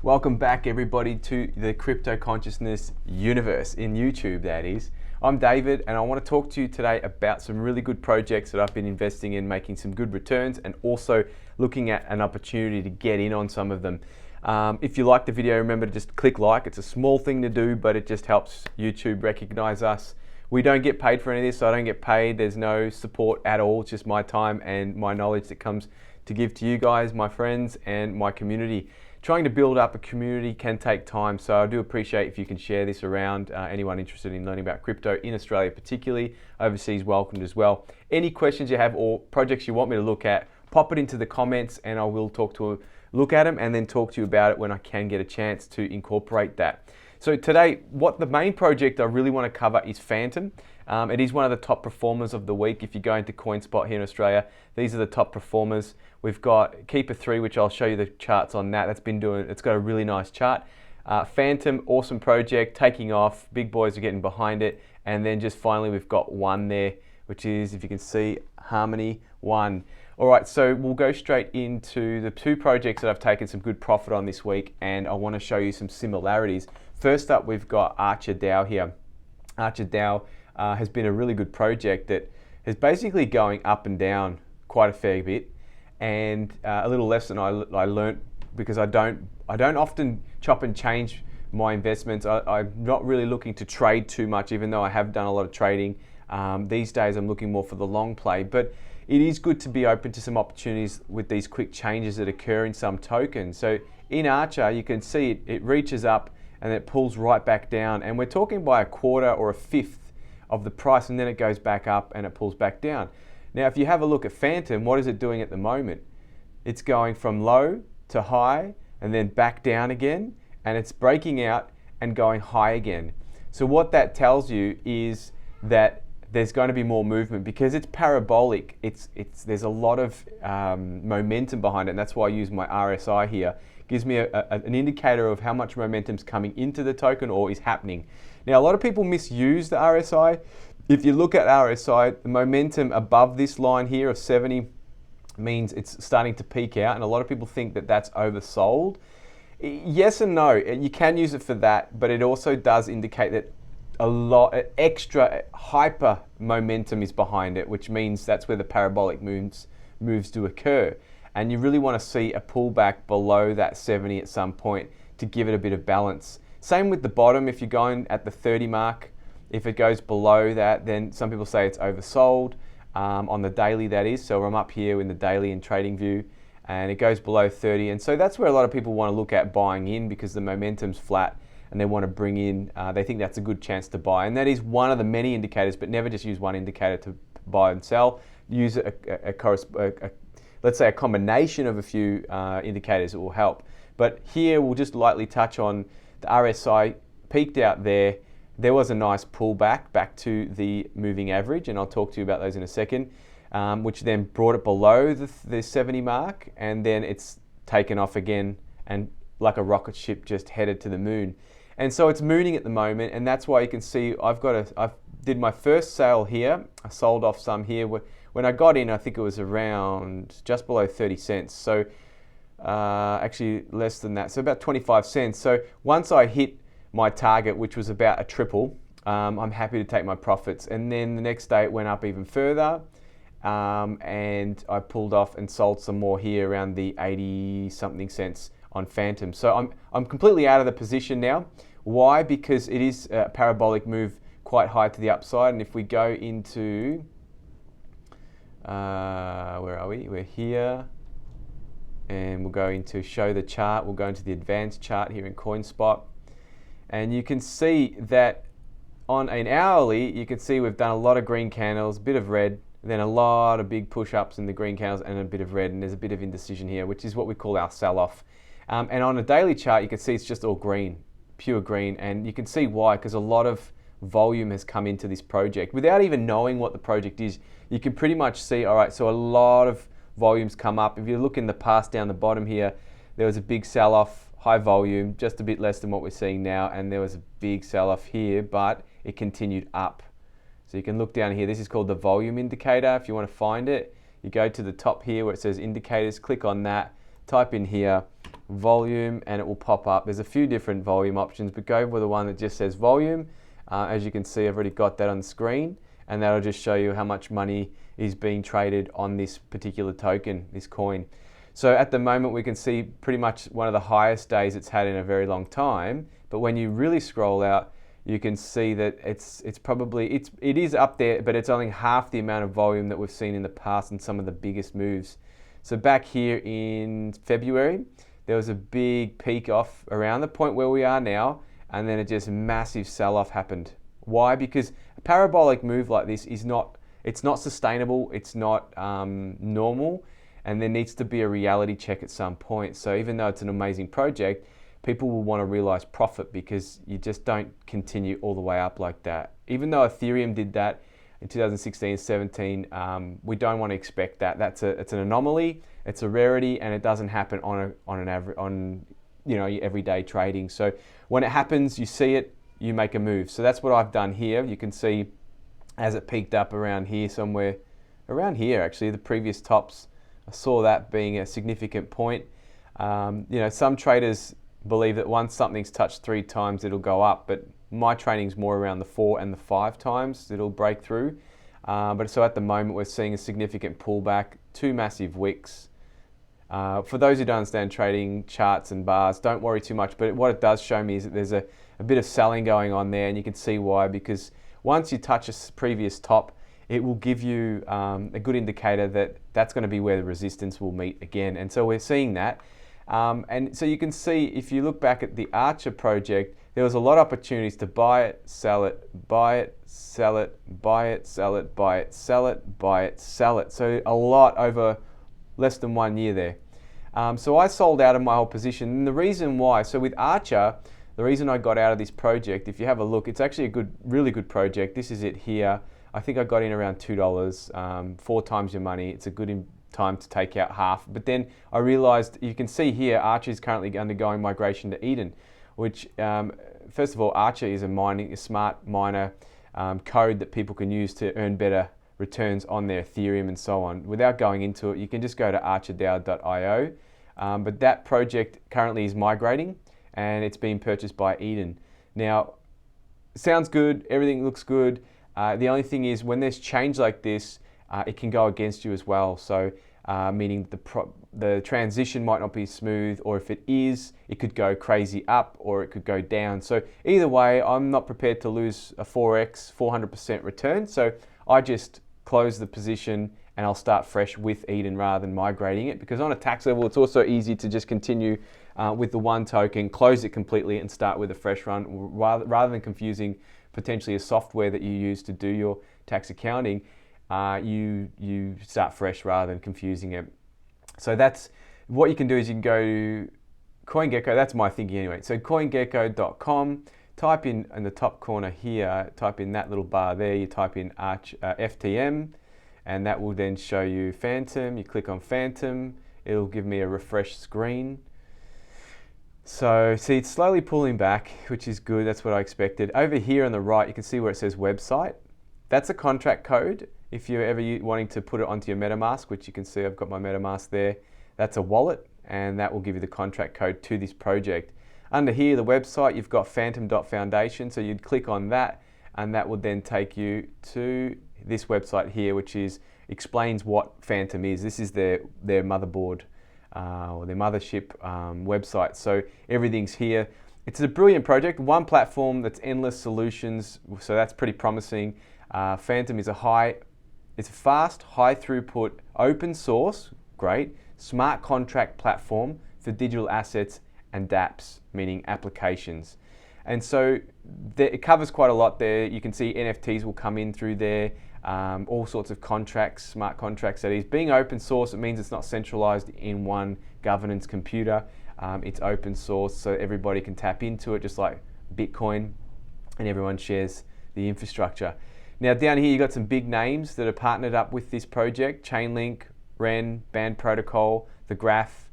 Welcome back everybody to the crypto consciousness universe in YouTube, that is. I'm David and I want to talk to you today about some really good projects that I've been investing in, making some good returns and also looking at an opportunity to get in on some of them. If you like the video, remember to just click like. It's a small thing to do, but it just helps YouTube recognize us. We don't get paid for any of this, so I don't get paid. There's no support at all. It's just my time and my knowledge that comes to give to you guys, my friends and my community. Trying to build up a community can take time, so I do appreciate if you can share this around. Anyone interested in learning about crypto in Australia particularly, overseas welcomed as well. Any questions you have or projects you want me to look at, pop it into the comments and I will look at them and then talk to you about it when I can get a chance to incorporate that. So today, what the main project I really want to cover is Fantom. It is one of the top performers of the week. If you go into CoinSpot here in Australia, these are the top performers. We've got Keeper 3, which I'll show you the charts on that. It's got a really nice chart. Fantom, awesome project, taking off. Big boys are getting behind it. And then just finally, we've got one there, which is, if you can see, Harmony 1. All right, so we'll go straight into the two projects that I've taken some good profit on this week, and I want to show you some similarities. First up, we've got ArcherDAO here. ArcherDAO has been a really good project that is basically going up and down quite a fair bit. And a little lesson I learned, because I don't often chop and change my investments. I'm not really looking to trade too much, even though I have done a lot of trading. These days I'm looking more for the long play, but it is good to be open to some opportunities with these quick changes that occur in some tokens. So in Archer, you can see it reaches up and it pulls right back down, and we're talking by a quarter or a fifth of the price, and then it goes back up and it pulls back down. Now, if you have a look at Fantom, what is it doing at the moment? It's going from low to high and then back down again, and it's breaking out and going high again. So what that tells you is that there's going to be more movement because it's parabolic. There's a lot of momentum behind it, and that's why I use my RSI here. It gives me an indicator of how much momentum's coming into the token or is happening. Now, a lot of people misuse the RSI. If you look at RSI, the momentum above this line here of 70 means it's starting to peak out, and a lot of people think that that's oversold. Yes and no. You can use it for that, but it also does indicate that a lot extra hyper momentum is behind it, which means that's where the parabolic moves do occur. And you really want to see a pullback below that 70 at some point to give it a bit of balance. Same with the bottom. If you're going at the 30 mark, if it goes below that, then some people say it's oversold on the daily, that is. So I'm up here in the daily and trading view, and it goes below 30. And so that's where a lot of people want to look at buying in, because the momentum's flat and they want to bring in, they think that's a good chance to buy. And that is one of the many indicators, but never just use one indicator to buy and sell. Use let's say a combination of a few indicators that will help. But here we'll just lightly touch on the RSI peaked out there. There was a nice pullback back to the moving average, and I'll talk to you about those in a second, which then brought it below the 70 mark, and then it's taken off again and like a rocket ship just headed to the moon. And so it's mooning at the moment, and that's why you can see I did my first sale here. I sold off some here. When I got in, I think it was around just below 30 cents. So actually less than that, so about 25 cents. So once I hit my target, which was about a triple, I'm happy to take my profits. And then the next day it went up even further, and I pulled off and sold some more here around the 80 something cents on Fantom. So I'm completely out of the position now. Why? Because it is a parabolic move quite high to the upside. And if we go into, where are we? We're here. And we'll go into show the chart. We'll go into the advanced chart here in CoinSpot. And you can see that on an hourly, you can see we've done a lot of green candles, a bit of red, then a lot of big push-ups in the green candles and a bit of red, and there's a bit of indecision here, which is what we call our sell-off. And on a daily chart, you can see it's just all green, pure green, and you can see why, because a lot of volume has come into this project. Without even knowing what the project is, you can pretty much see, all right, so a lot of volumes come up. If you look in the past down the bottom here, there was a big sell-off, high volume, just a bit less than what we're seeing now, and there was a big sell-off here, but it continued up. So you can look down here, this is called the volume indicator. If you want to find it, you go to the top here where it says indicators, click on that, type in here volume, and it will pop up. There's a few different volume options, but go with the one that just says volume. As you can see, I've already got that on the screen, and that'll just show you how much money is being traded on this particular token, this coin. So at the moment we can see pretty much one of the highest days it's had in a very long time, but when you really scroll out, you can see that it is up there, but it's only half the amount of volume that we've seen in the past and some of the biggest moves. So back here in February, there was a big peak off around the point where we are now, and then it just massive sell-off happened. Why? Because a parabolic move like this it's not sustainable, it's not normal, and there needs to be a reality check at some point. So even though it's an amazing project, people will want to realize profit, because you just don't continue all the way up like that. Even though Ethereum did that in 2016, 17, we don't want to expect that. It's an anomaly, it's a rarity, and it doesn't happen on everyday trading. So when it happens, you see it, you make a move. So that's what I've done here. You can see as it peaked up around here, somewhere around here actually, the previous tops, I saw that being a significant point. Some traders believe that once something's touched 3 times, it'll go up, but my training's more around the 4 and the 5 times it'll break through. But so at the moment, we're seeing a significant pullback, 2 massive wicks. For those who don't understand trading charts and bars, don't worry too much, but what it does show me is that there's a bit of selling going on there, and you can see why, because once you touch a previous top, it will give you a good indicator that that's going to be where the resistance will meet again. And so we're seeing that. And so you can see, if you look back at the Archer project, there was a lot of opportunities to buy it, sell it, buy it, sell it, buy it, sell it, buy it, sell it, buy it, sell it. So a lot over less than 1 year there. So I sold out of my whole position. And the reason why, so with Archer, the reason I got out of this project, if you have a look, it's actually a really good project. This is it here. I think I got in around $2, 4 times your money. It's a good time to take out half. But then I realized, you can see here, Archer is currently undergoing migration to Eden, which, first of all, Archer is a smart miner code that people can use to earn better returns on their Ethereum and so on. Without going into it, you can just go to archerdao.io. But that project currently is migrating, and it's being purchased by Eden. Now, sounds good, everything looks good. The only thing is, when there's change like this, it can go against you as well. So meaning the transition might not be smooth, or if it is, it could go crazy up or it could go down. So either way, I'm not prepared to lose a 4x, 400% return. So I just close the position and I'll start fresh with Eden rather than migrating it, because on a tax level, it's also easy to just continue with the one token, close it completely and start with a fresh run, rather than confusing potentially a software that you use to do your tax accounting. You start fresh rather than confusing it. So that's what you can do. Is you can go to CoinGecko. That's my thinking anyway. So coingecko.com, type in the top corner here, type in that little bar there, you type in FTM, and that will then show you Fantom. You click on Fantom, it'll give me a refresh screen. So see, it's slowly pulling back, which is good. That's what I expected. Over here on the right, you can see where it says website. That's a contract code. If you're ever wanting to put it onto your MetaMask, which you can see I've got my MetaMask there, that's a wallet, and that will give you the contract code to this project. Under here, the website, you've got Fantom.Foundation, so you'd click on that, and that would then take you to this website here, which explains what Fantom is. This is their motherboard or their mothership website. So everything's here. It's a brilliant project, one platform that's endless solutions, so that's pretty promising. Fantom is it's a fast, high throughput, open source, great, smart contract platform for digital assets and dApps, meaning applications. And so it covers quite a lot there. You can see NFTs will come in through there, all sorts of contracts, smart contracts. That is, being open source, it means it's not centralized in one governance computer. It's open source, so everybody can tap into it, just like Bitcoin, and everyone shares the infrastructure. Now down here, you've got some big names that are partnered up with this project: Chainlink, Ren, Band Protocol, The Graph,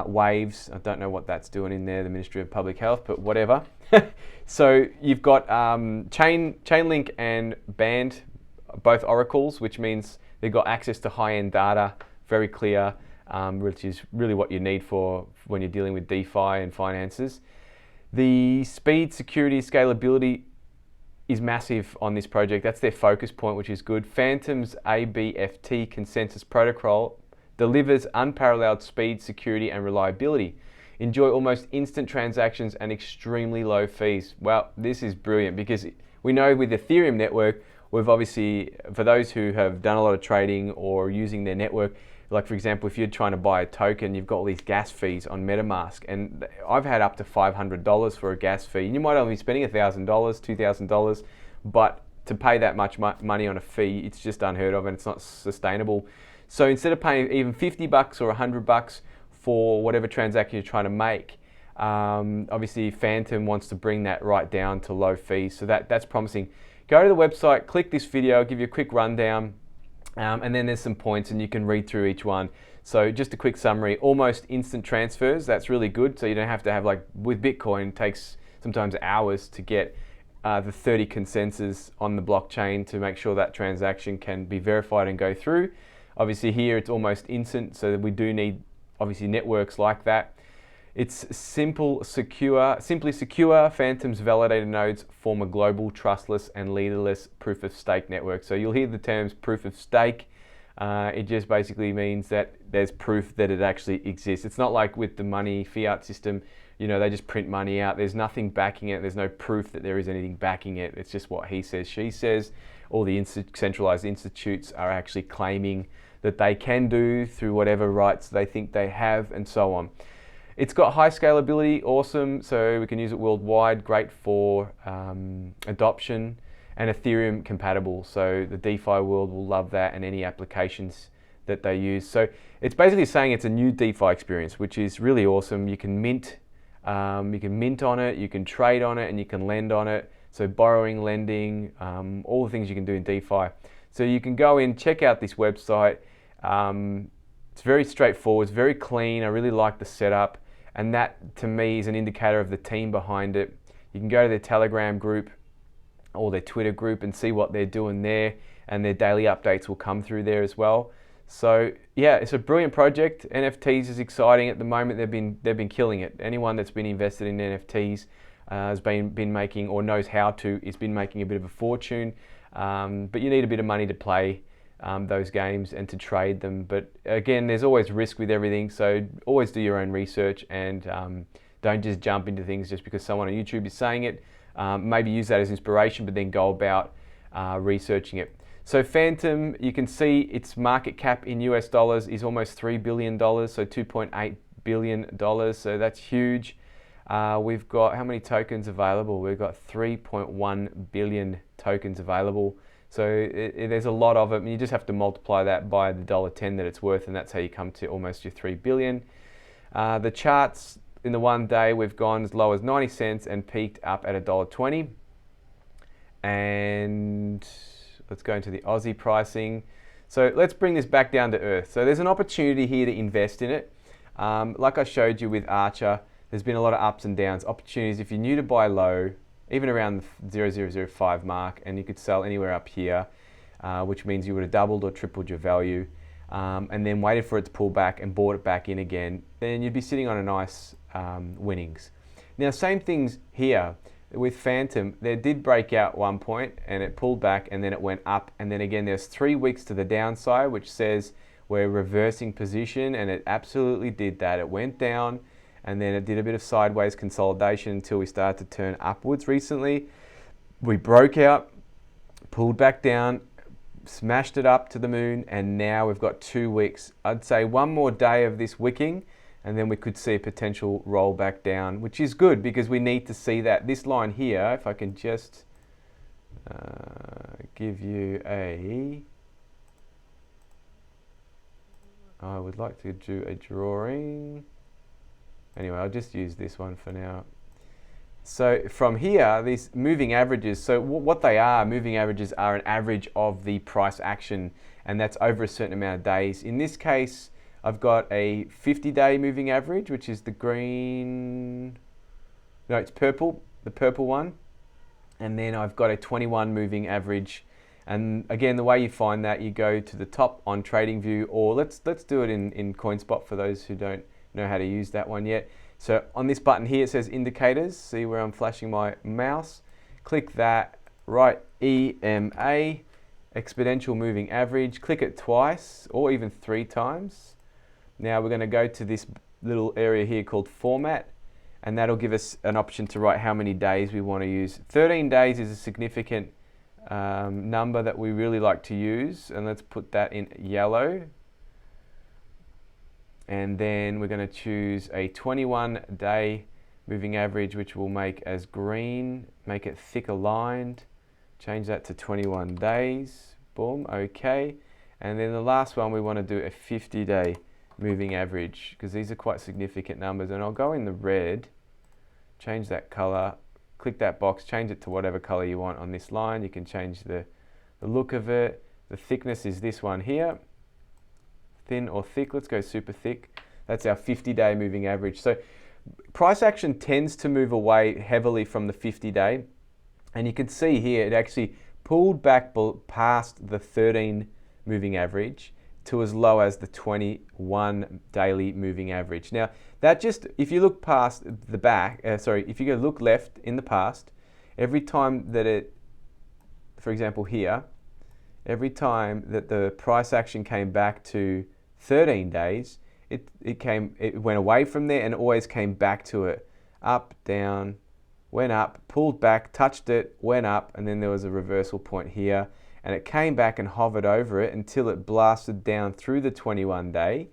Waves. I don't know what that's doing in there, the Ministry of Public Health, but whatever. So you've got Chainlink and Band, both oracles, which means they've got access to high-end data, very clear, which is really what you need for when you're dealing with DeFi and finances. The speed, security, scalability is massive on this project. That's their focus point, which is good. Fantom's ABFT consensus protocol delivers unparalleled speed, security, and reliability. Enjoy almost instant transactions and extremely low fees. Well, this is brilliant because we know with the Ethereum network, we've obviously, for those who have done a lot of trading or using their network, like for example, if you're trying to buy a token, you've got all these gas fees on MetaMask, and I've had up to $500 for a gas fee. And you might only be spending $1,000, $2,000, but to pay that much money on a fee, it's just unheard of and it's not sustainable. So instead of paying even $50 or $100 for whatever transaction you're trying to make, obviously Fantom wants to bring that right down to low fees. So that's promising. Go to the website, click this video, I'll give you a quick rundown. And then there's some points and you can read through each one. So just a quick summary, almost instant transfers, that's really good. So you don't have to have, like with Bitcoin, it takes sometimes hours to get the 30 consensus on the blockchain to make sure that transaction can be verified and go through. Obviously here it's almost instant, so we do need obviously networks like that. It's simply secure. Fantom's validated nodes form a global, trustless, and leaderless proof of stake network. So you'll hear the terms proof of stake. It just basically means that there's proof that it actually exists. It's not like with the money fiat system, you know, they just print money out. There's nothing backing it. There's no proof that there is anything backing it. It's just what he says, she says. All the centralized institutes are actually claiming that they can do through whatever rights they think they have, and so on. It's got high scalability, awesome, so we can use it worldwide, great for adoption, and Ethereum compatible, so the DeFi world will love that and any applications that they use. So it's basically saying it's a new DeFi experience, which is really awesome. You can mint on it, you can trade on it, and you can lend on it. So borrowing, lending, all the things you can do in DeFi. So you can go in, check out this website. It's very straightforward, it's very clean. I really like the setup. And that, to me, is an indicator of the team behind it. You can go to their Telegram group or their Twitter group and see what they're doing there, and their daily updates will come through there as well. So yeah, it's a brilliant project. NFTs is exciting at the moment. They've been killing it. Anyone that's been invested in NFTs has been making, or knows how to, is been making a bit of a fortune. But you need a bit of money to play those games and to trade them. But again, there's always risk with everything, so always do your own research and don't just jump into things just because someone on YouTube is saying it. Maybe use that as inspiration, but then go about researching it. So Fantom, you can see its market cap in US dollars is almost $3 billion, so $2.8 billion, so that's huge. We've got how many tokens available? We've got 3.1 billion tokens available. So there's a lot of it, and you just have to multiply that by the $1.10 that it's worth, and that's how you come to almost your 3 billion. The charts in the 1 day, we've gone as low as 90 cents and peaked up at $1.20. And let's go into the Aussie pricing. So let's bring this back down to earth. So there's an opportunity here to invest in it. Like I showed you with Archer, there's been a lot of ups and downs. Opportunities, if you're new to buy low, even around the 0.005 mark, and you could sell anywhere up here, which means you would have doubled or tripled your value, and then waited for it to pull back and bought it back in again, then you'd be sitting on a nice winnings. Now, same things here with Fantom. They did break out one point and it pulled back and then it went up, and then again there's 3 weeks to the downside, which says we're reversing position, and it absolutely did that. It went down and then it did a bit of sideways consolidation until we started to turn upwards recently. We broke out, pulled back down, smashed it up to the moon, and now we've got 2 weeks. I'd say one more day of this wicking, and then we could see a potential roll back down, which is good because we need to see that. This line here, if I can just give you I would like to do a drawing. Anyway, I'll just use this one for now. So from here, these moving averages, so what they are, moving averages are an average of the price action, and that's over a certain amount of days. In this case, I've got a 50-day moving average, which is the green, no, it's purple, the purple one. And then I've got a 21 moving average. And again, the way you find that, you go to the top on TradingView, or let's do it in CoinSpot for those who don't know how to use that one yet. So on this button here, it says indicators. See where I'm flashing my mouse? Click that, write EMA, exponential moving average. Click it twice or even 3 times. Now we're going to go to this little area here called format, and that'll give us an option to write how many days we want to use. 13 days is a significant number that we really like to use, and let's put that in yellow. And then we're going to choose a 21-day moving average, which we'll make as green, make it thick aligned, change that to 21 days, boom, okay. And then the last one, we want to do a 50-day moving average, because these are quite significant numbers, and I'll go in the red, change that color, click that box, change it to whatever color you want on this line. You can change the look of it. The thickness is this one here, thin or thick. Let's go super thick. That's our 50-day moving average. So price action tends to move away heavily from the 50-day, and you can see here it actually pulled back past the 13 moving average to as low as the 21 daily moving average. Now that just, if you look past the back, if you go look left in the past, every time that it, for example here, every time that the price action came back to 13 days, it went away from there and always came back to it. Up, down, went up, pulled back, touched it, went up, and then there was a reversal point here, and it came back and hovered over it until it blasted down through the 21 day,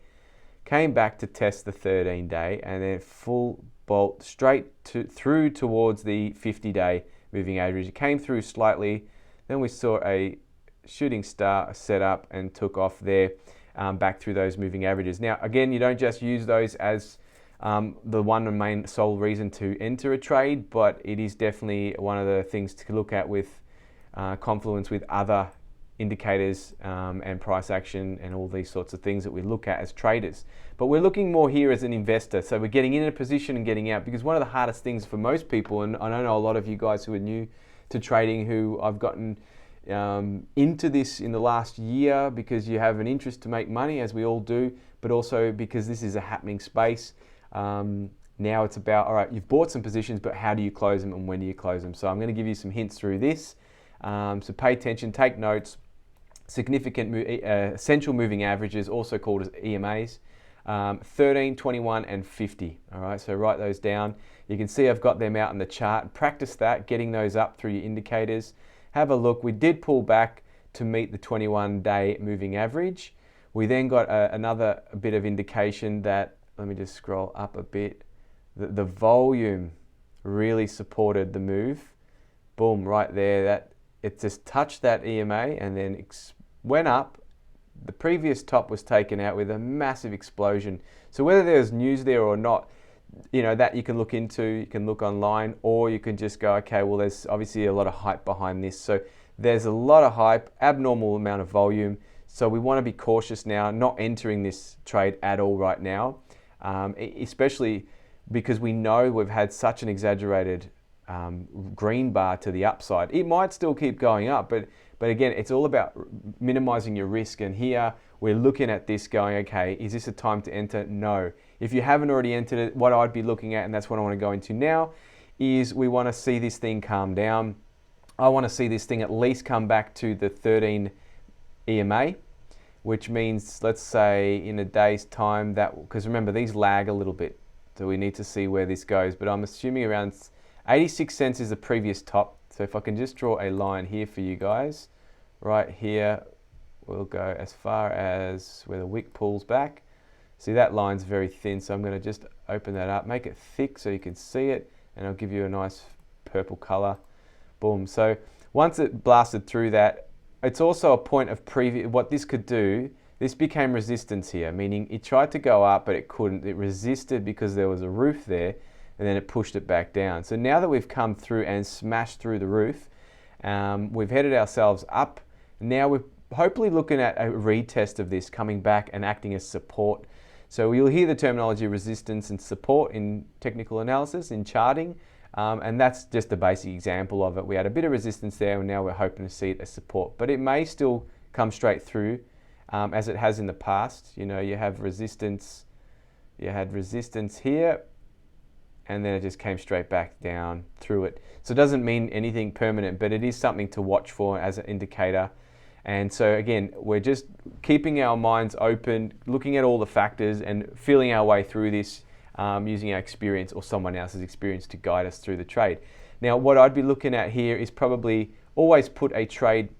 came back to test the 13 day, and then full bolt straight through towards the 50-day moving average. It came through slightly, then we saw a shooting star set up and took off there, back through those moving averages. Now again, you don't just use those as the one and main sole reason to enter a trade, but it is definitely one of the things to look at with confluence with other indicators and price action and all these sorts of things that we look at as traders. But we're looking more here as an investor, so we're getting in a position and getting out, because one of the hardest things for most people, and I know a lot of you guys who are new to trading who I've gotten into this in the last year because you have an interest to make money, as we all do, but also because this is a happening space. Now it's about, all right, you've bought some positions, but how do you close them and when do you close them? So I'm going to give you some hints through this. So pay attention, take notes. Significant essential moving averages, also called as EMAs, 13, 21 and 50. All right, so write those down. You can see I've got them out in the chart. Practice that, getting those up through your indicators. Have a look. We did pull back to meet the 21-day moving average. We then got another bit of indication that, let me just scroll up a bit, the volume really supported the move. Boom, right there. That it just touched that EMA and then went up. The previous top was taken out with a massive explosion. So whether there's news there or not, you know, that you can look into, you can look online, or you can just go, okay, well, there's obviously a lot of hype behind this. So there's a lot of hype, abnormal amount of volume. So we want to be cautious now, not entering this trade at all right now, especially because we know we've had such an exaggerated green bar to the upside. It might still keep going up, but again, it's all about minimizing your risk. And here we're looking at this going, okay, is this a time to enter? No. If you haven't already entered it, what I'd be looking at, and that's what I want to go into now, is we want to see this thing calm down. I want to see this thing at least come back to the 13 EMA, which means, let's say in a day's time, that, because remember these lag a little bit, so we need to see where this goes, but I'm assuming around 86 cents is the previous top. So if I can just draw a line here for you guys, right here, we'll go as far as where the wick pulls back. See, that line's very thin, so I'm going to just open that up, make it thick so you can see it, and I'll give you a nice purple color. Boom. So once it blasted through that, it's also a point of what this could do. This became resistance here, meaning it tried to go up, but it couldn't. It resisted because there was a roof there, and then it pushed it back down. So now that we've come through and smashed through the roof, we've headed ourselves up. Now we're hopefully looking at a retest of this, coming back and acting as support. So you'll hear the terminology resistance and support in technical analysis, in charting, and that's just a basic example of it. We had a bit of resistance there, and now we're hoping to see it as support. But it may still come straight through, as it has in the past. You know, you have resistance, you had resistance here, and then it just came straight back down through it. So it doesn't mean anything permanent, but it is something to watch for as an indicator. And so again, we're just keeping our minds open, looking at all the factors and feeling our way through this, using our experience or someone else's experience to guide us through the trade. Now, what I'd be looking at here is probably always put a trade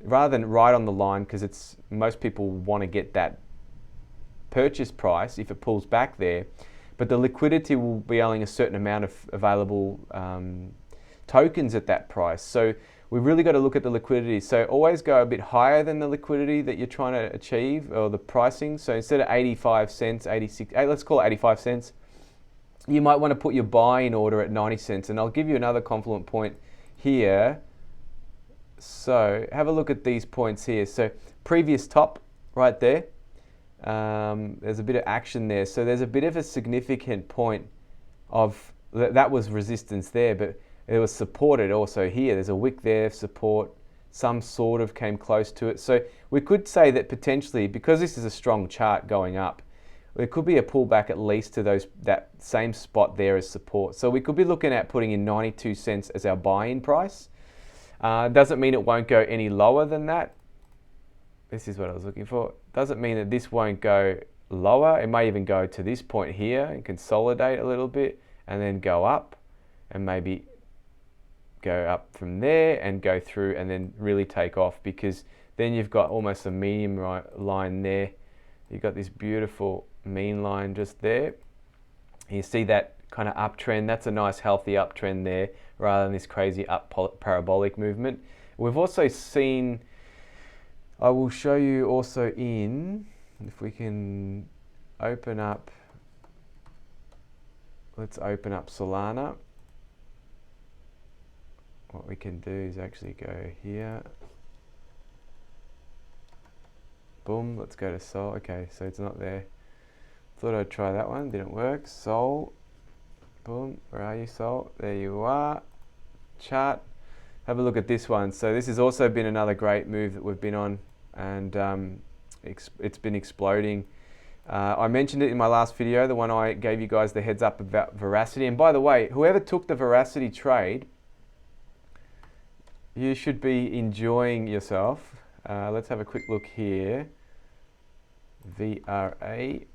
rather than right on the line, because most people want to get that purchase price if it pulls back there, but the liquidity will be only a certain amount of available tokens at that price. So we've really got to look at the liquidity. So always go a bit higher than the liquidity that you're trying to achieve, or the pricing. So instead of 85 cents, 86, let's call it 85 cents, you might want to put your buy-in order at 90 cents. And I'll give you another confluent point here. So have a look at these points here. So previous top right there, there's a bit of action there. So there's a bit of a significant point of, that was resistance there, but it was supported also here. There's a wick there, support, some sort of came close to it. So we could say that potentially, because this is a strong chart going up, there could be a pullback at least to that same spot there as support. So we could be looking at putting in 92 cents as our buy-in price. Doesn't mean it won't go any lower than that. This is what I was looking for. Doesn't mean that this won't go lower. It may even go to this point here and consolidate a little bit and then go up, and maybe go up from there and go through and then really take off, because then you've got almost a medium line there. You've got this beautiful mean line just there. You see that kind of uptrend. That's a nice healthy uptrend there, rather than this crazy up parabolic movement. We've also seen, I will show you also if we can open up, let's open up Solana. What we can do is actually go here. Boom, let's go to Sol. Okay, so it's not there. Thought I'd try that one, didn't work. Sol, boom, where are you, Sol? There you are. Chart. Have a look at this one. So this has also been another great move that we've been on, and it's been exploding. I mentioned it in my last video, the one I gave you guys the heads up about Veracity. And by the way, whoever took the Veracity trade, you should be enjoying yourself. Let's have a quick look here. VRA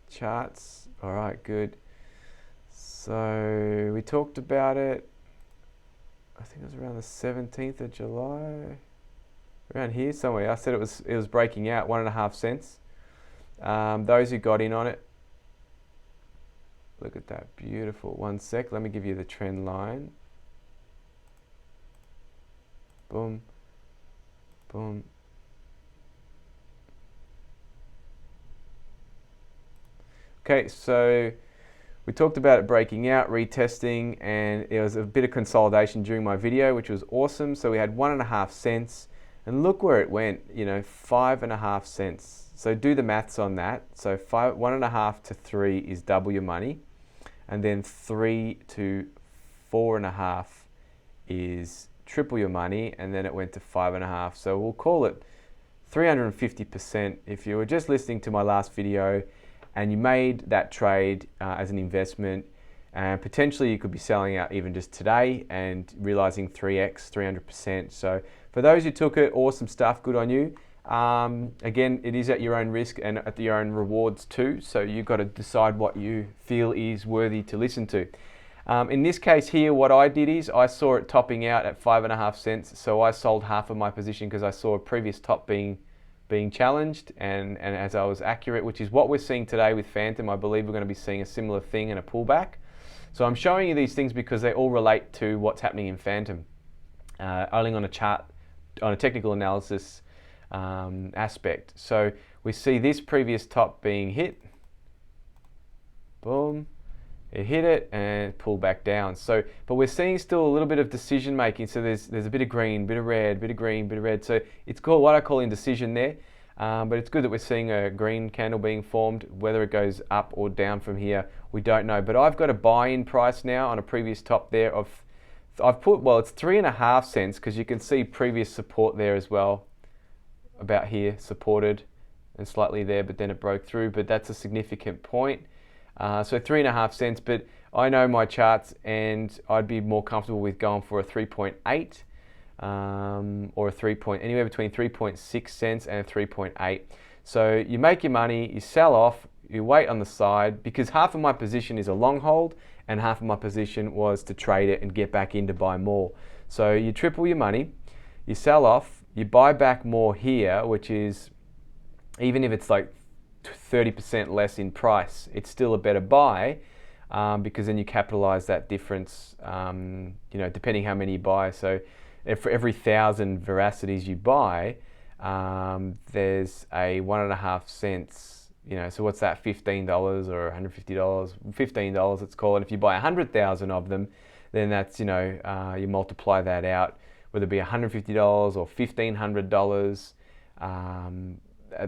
charts. All right, good. So we talked about it, I think it was around the 17th of July, around here somewhere. I said it was breaking out 1.5 cents. Those who got in on it, look at that, beautiful. One sec, let me give you the trend line. Boom, boom. Okay, so we talked about it breaking out, retesting, and it was a bit of consolidation during my video, which was awesome. So we had 1.5 cents, and look where it went, 5.5 cents. So do the maths on that. So 1.5 to 3 is double your money, and then 3 to 4.5 is triple your money, and then it went to 5.5. So we'll call it 350%. If you were just listening to my last video and you made that trade as an investment, and potentially you could be selling out even just today and realizing 3x, 300%. So for those who took it, awesome stuff, good on you. Again, it is at your own risk and at your own rewards too. So you've got to decide what you feel is worthy to listen to. In this case here, what I did is I saw it topping out at 5.5 cents. So I sold half of my position because I saw a previous top being challenged, and as I was accurate, which is what we're seeing today with Fantom. I believe we're going to be seeing a similar thing in a pullback. So I'm showing you these things because they all relate to what's happening in Fantom, only on a chart, on a technical analysis aspect. So we see this previous top being hit, boom, it hit it and pulled back down. So, but we're seeing still a little bit of decision making. So there's a bit of green, bit of red, bit of green, bit of red. So it's called what I call indecision there. But it's good that we're seeing a green candle being formed. Whether it goes up or down from here, we don't know. But I've got a buy-in price now on a previous top there of, I've put, well, it's 3.5 cents, because you can see previous support there as well, about here, supported, and slightly there, but then it broke through, but that's a significant point. So 3.5 cents, but I know my charts and I'd be more comfortable with going for a 3.8 or a anywhere between 3.6 cents and 3.8. So you make your money, you sell off, you wait on the side, because half of my position is a long hold and half of my position was to trade it and get back in to buy more. So you triple your money, you sell off, you buy back more here, which is, even if it's like 30% less in price, it's still a better buy, because then you capitalize that difference, depending how many you buy. So for every 1,000 veracities you buy, there's a 1.5 cents, so what's that, $15 or $150? $15 it's called. If you buy 100,000 of them, then that's, you multiply that out, whether it be $150 or $1,500,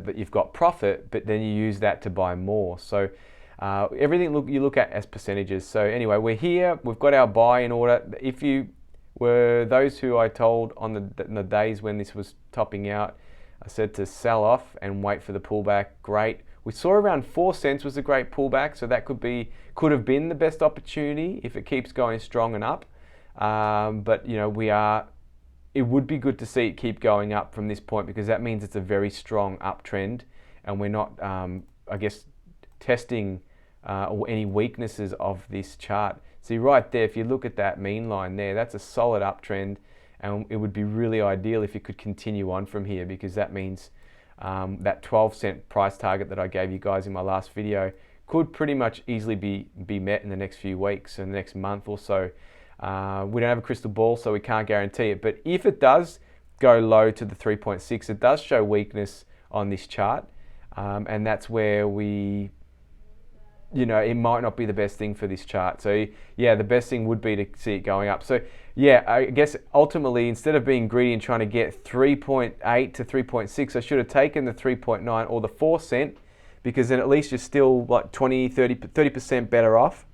but you've got profit, but then you use that to buy more. So everything you look at as percentages. So anyway, we're here, we've got our buy in order. If you were those who I told on the days when this was topping out, I said to sell off and wait for the pullback. Great. We saw around 4 cents was a great pullback, so that could have been the best opportunity if it keeps going strong and up. But it would be good to see it keep going up from this point, because that means it's a very strong uptrend, and we're not, testing any weaknesses of this chart. See right there, if you look at that mean line there, that's a solid uptrend, and it would be really ideal if it could continue on from here, because that means that 12-cent price target that I gave you guys in my last video could pretty much easily be met in the next few weeks and the next month or so. We don't have a crystal ball, so we can't guarantee it. But if it does go low to the 3.6, it does show weakness on this chart. And that's where it might not be the best thing for this chart. So yeah, the best thing would be to see it going up. So yeah, I guess ultimately, instead of being greedy and trying to get 3.8 to 3.6, I should have taken the 3.9 or the 4 cent, because then at least you're still like 30% better off,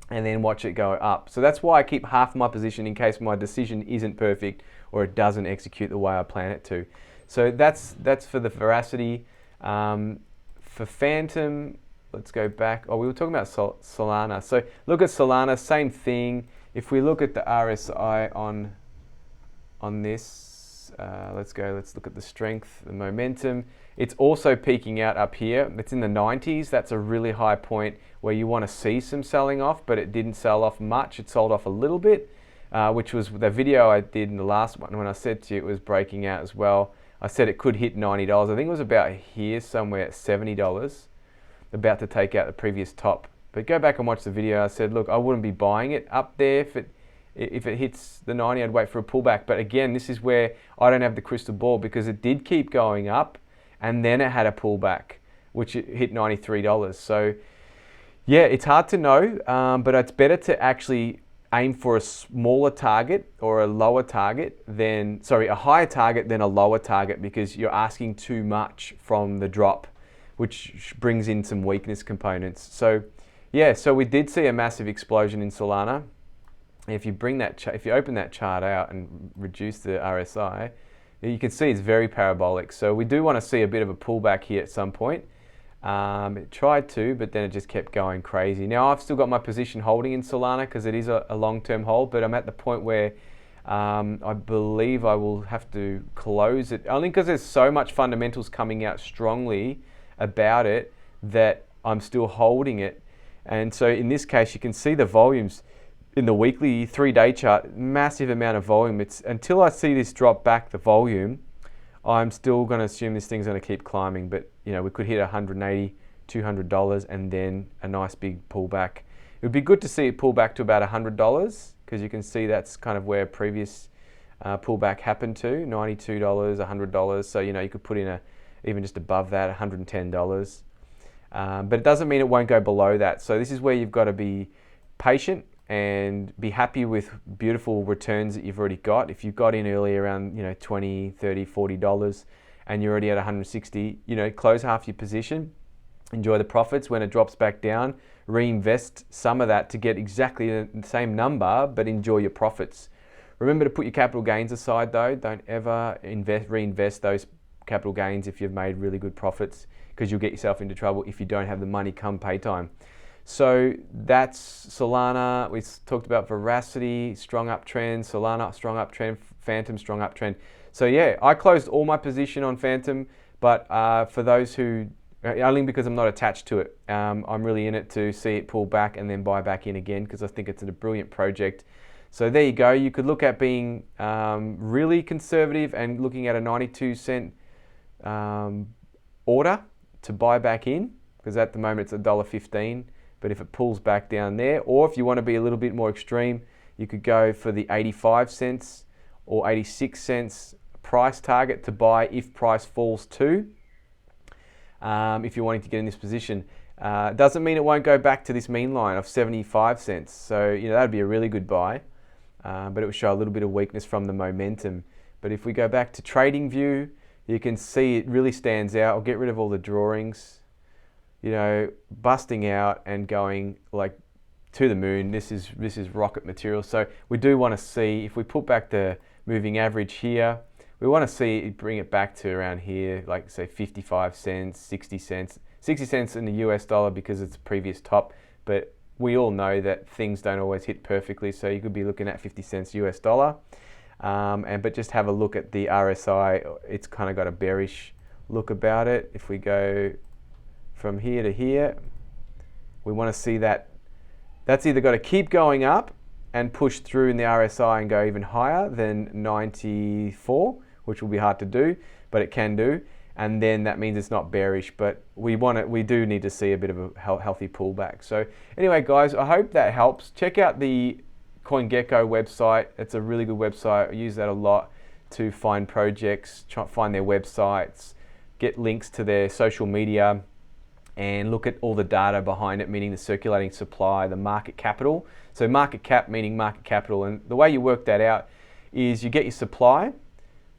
and then watch it go up. So that's why I keep half my position in case my decision isn't perfect or it doesn't execute the way I plan it to. So that's for the veracity. For Fantom, let's go back. Oh, we were talking about Solana. So look at Solana, same thing. If we look at the RSI on this, let's look at the strength, the momentum. It's also peaking out up here. It's in the 90s. That's a really high point where you want to see some selling off, but it didn't sell off much. It sold off a little bit, which was the video I did in the last one when I said to you it was breaking out as well. I said it could hit $90. I think it was about here somewhere at $70, about to take out the previous top. But go back and watch the video. I said, look, I wouldn't be buying it up there. If it hits the 90, I'd wait for a pullback. But again, this is where I don't have the crystal ball, because it did keep going up and then it had a pullback, which it hit $93. So yeah, it's hard to know, but it's better to actually aim for a smaller target or a lower target than, a higher target than a lower target, because you're asking too much from the drop, which brings in some weakness components. So yeah, so we did see a massive explosion in Solana. If you if you open that chart out and reduce the RSI, you can see it's very parabolic. So we do want to see a bit of a pullback here at some point. It tried to, but then it just kept going crazy. Now I've still got my position holding in Solana because it is a long-term hold, but I'm at the point where I believe I will have to close it, only because there's so much fundamentals coming out strongly about it that I'm still holding it. And so in this case, you can see the volumes in the weekly 3-day chart, massive amount of volume. It's until I see this drop back the volume, I'm still going to assume this thing's going to keep climbing. But we could hit $180, $200 and then a nice big pullback. It would be good to see it pull back to about $100, because you can see that's kind of where previous pullback happened to, $92, $100. So you could put in even just above that, $110. But it doesn't mean it won't go below that. So this is where you've got to be patient and be happy with beautiful returns that you've already got. If you've got in early around $20, $30, $40 and you're already at 160, close half your position, enjoy the profits. When it drops back down, reinvest some of that to get exactly the same number, but enjoy your profits. Remember to put your capital gains aside though. Don't ever reinvest those capital gains if you've made really good profits, because you'll get yourself into trouble if you don't have the money come pay time. So that's Solana. We talked about Veracity, strong uptrend, Solana, strong uptrend, Fantom, strong uptrend. So yeah, I closed all my position on Fantom, but for those who, only because I'm not attached to it. I'm really in it to see it pull back and then buy back in again, because I think it's a brilliant project. So there you go. You could look at being really conservative and looking at a 92-cent order to buy back in, because at the moment it's $1.15. But if it pulls back down there, or if you want to be a little bit more extreme, you could go for the 85 cents or 86 cents price target to buy if price falls to. If you're wanting to get in this position, doesn't mean it won't go back to this mean line of 75 cents. So you know, that'd be a really good buy, but it would show a little bit of weakness from the momentum. But if we go back to trading view, you can see it really stands out. I'll get rid of all the drawings. You know, busting out and going like to the moon. This is rocket material. So we do want to see, if we put back the moving average here, we want to see it bring it back to around here, like say 55 cents, 60 cents. 60 cents in the US dollar because it's a previous top, but we all know that things don't always hit perfectly, so you could be looking at 50 cents US dollar. But just have a look at the RSI. It's kind of got a bearish look about it. If we go from here to here, we want to see that that's either got to keep going up and push through in the RSI and go even higher than 94, which will be hard to do, but it can do. And then that means it's not bearish, but we do need to see a bit of a healthy pullback. So anyway, guys, I hope that helps. Check out the CoinGecko website. It's a really good website. I use that a lot to find projects, try to find their websites, get links to their social media, and look at all the data behind it, meaning the circulating supply, the market capital. So market cap meaning market capital, and the way you work that out is you get your supply.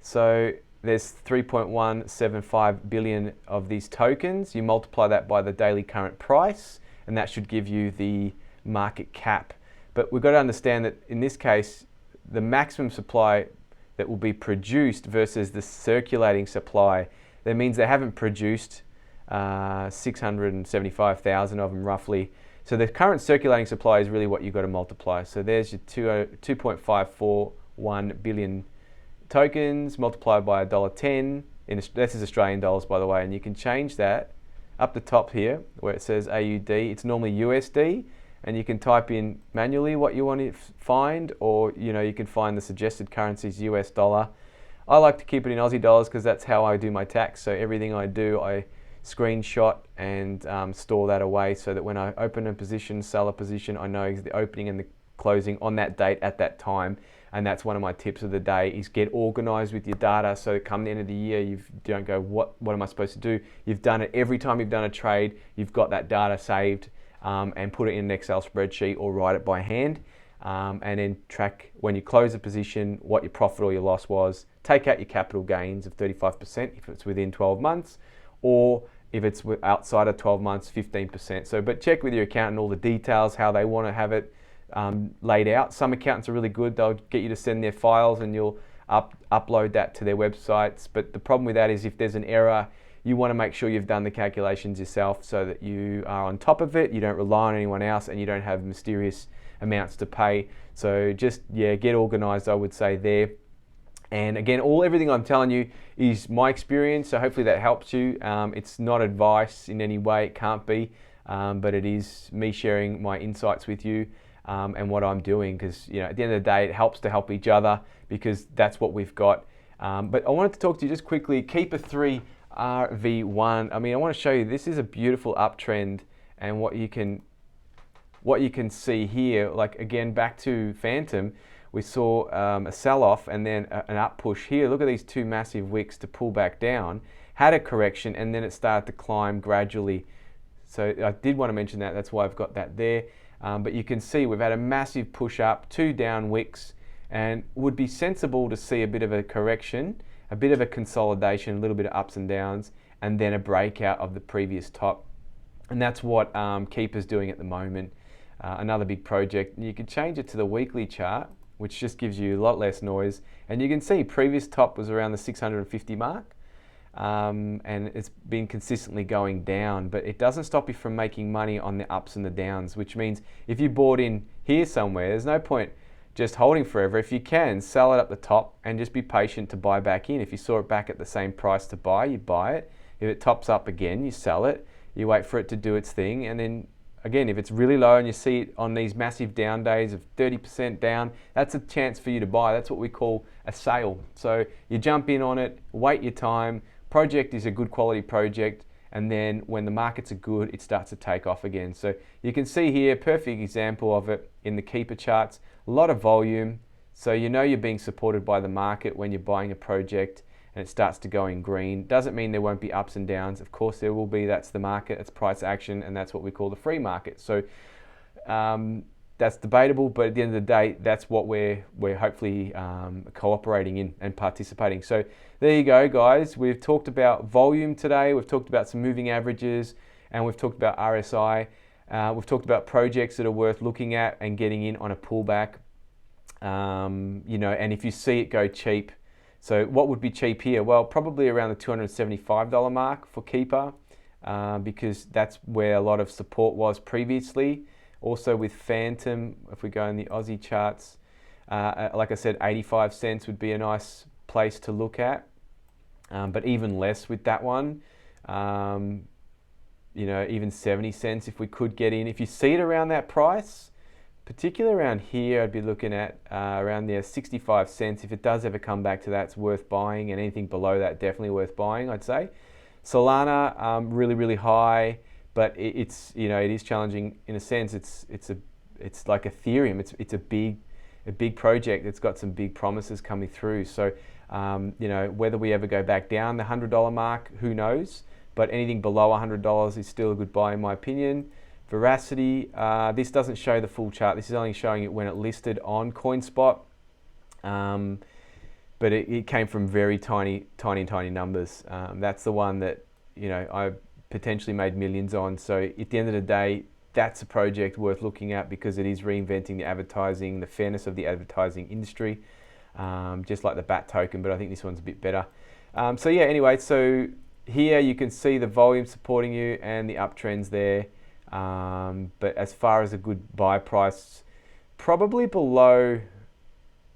So there's 3.175 billion of these tokens. You multiply that by the daily current price, and that should give you the market cap. But we've got to understand that in this case, the maximum supply that will be produced versus the circulating supply, that means they haven't produced 675,000 of them roughly. So the current circulating supply is really what you've got to multiply. So there's your 2.541 billion tokens multiplied by $1.10. This is Australian dollars, by the way, and you can change that up the top here where it says AUD. It's normally USD, and you can type in manually what you want to find, or you can find the suggested currencies US dollar. I like to keep it in Aussie dollars because that's how I do my tax. So everything I do, I screenshot and store that away so that when I open a position, sell a position, I know the opening and the closing on that date at that time. And that's one of my tips of the day, is get organized with your data so that come the end of the year, you don't go, what am I supposed to do? You've done it every time you've done a trade, you've got that data saved, and put it in an Excel spreadsheet or write it by hand, and then track when you close a position, what your profit or your loss was. Take out your capital gains of 35% if it's within 12 months, or if it's outside of 12 months, 15%. So, but check with your accountant all the details, how they want to have it laid out. Some accountants are really good. They'll get you to send their files and you'll upload that to their websites. But the problem with that is if there's an error, you want to make sure you've done the calculations yourself so that you are on top of it, you don't rely on anyone else, and you don't have mysterious amounts to pay. So just, get organized, I would say there. And again, everything I'm telling you is my experience, so hopefully that helps you. It's not advice in any way, it can't be, but it is me sharing my insights with you and what I'm doing, because at the end of the day, it helps to help each other, because that's what we've got. But I wanted to talk to you just quickly, Keeper 3 RV1. I mean, I want to show you, this is a beautiful uptrend, and what you can see here, like again, back to Fantom, we saw a sell-off and then an up push here. Look at these two massive wicks to pull back down, had a correction, and then it started to climb gradually. So I did want to mention that, that's why I've got that there. But you can see we've had a massive push up, two down wicks, and would be sensible to see a bit of a correction, a bit of a consolidation, a little bit of ups and downs, and then a breakout of the previous top. And that's what Keeper's doing at the moment. Another big project. You can change it to the weekly chart, which just gives you a lot less noise. And you can see previous top was around the 650 mark. and it's been consistently going down, but it doesn't stop you from making money on the ups and the downs, which means if you bought in here somewhere, there's no point just holding forever. If you can, sell it up the top and just be patient to buy back in. If you saw it back at the same price to buy, you buy it. If it tops up again, you sell it. You wait for it to do its thing, and then again, if it's really low and you see it on these massive down days of 30% down, that's a chance for you to buy. That's what we call a sale. So you jump in on it, wait your time. Project is a good quality project, and then when the markets are good, it starts to take off again. So you can see here, perfect example of it in the keeper charts. A lot of volume, so you know you're being supported by the market when you're buying a project and it starts to go in green. Doesn't mean there won't be ups and downs. Of course there will be. That's the market, it's price action, and that's what we call the free market. So that's debatable, but at the end of the day, that's what we're hopefully cooperating in and participating. So there you go, guys. We've talked about volume today. We've talked about some moving averages, and we've talked about RSI. We've talked about projects that are worth looking at and getting in on a pullback. You know, and if you see it go cheap, so what would be cheap here? Well, probably around the $275 mark for keeper, because that's where a lot of support was previously. Also with Fantom, if we go in the Aussie charts, like I said, 85 cents would be a nice place to look at, but even less with that one. You know, even 70 cents if we could get in. If you see it around that price, particularly around here, I'd be looking at around there 65 cents. If it does ever come back to that, it's worth buying, and anything below that, definitely worth buying, I'd say. Solana, really, really high, but it's, you know, it is challenging in a sense. It's like Ethereum. It's a big project. It's got some big promises coming through. So, you know, whether we ever go back down the $100 mark, who knows? But anything below $100 is still a good buy in my opinion. Veracity, this doesn't show the full chart. This is only showing it when it listed on CoinSpot. But it came from very tiny numbers. That's the one that, you know, I potentially made millions on. So at the end of the day, that's a project worth looking at because it is reinventing the advertising, the fairness of the advertising industry, just like the BAT token, but I think this one's a bit better. So yeah, anyway, so here you can see the volume supporting you and the uptrends there. But as far as a good buy price, probably below,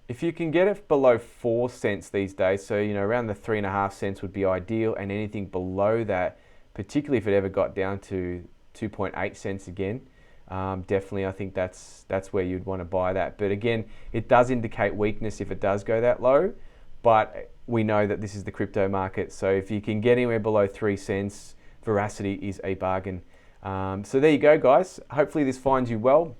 if you can get it below 4 cents these days, so you know, around the 3.5 cents would be ideal, and anything below that, particularly if it ever got down to 2.8 cents again, definitely I think that's where you'd want to buy that. But again, it does indicate weakness if it does go that low, but we know that this is the crypto market, so if you can get anywhere below 3 cents, Veracity is a bargain. So there you go, guys. Hopefully this finds you well.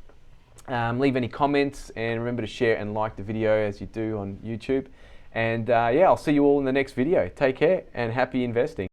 Leave any comments, and remember to share and like the video as you do on YouTube. And yeah, I'll see you all in the next video. Take care and happy investing.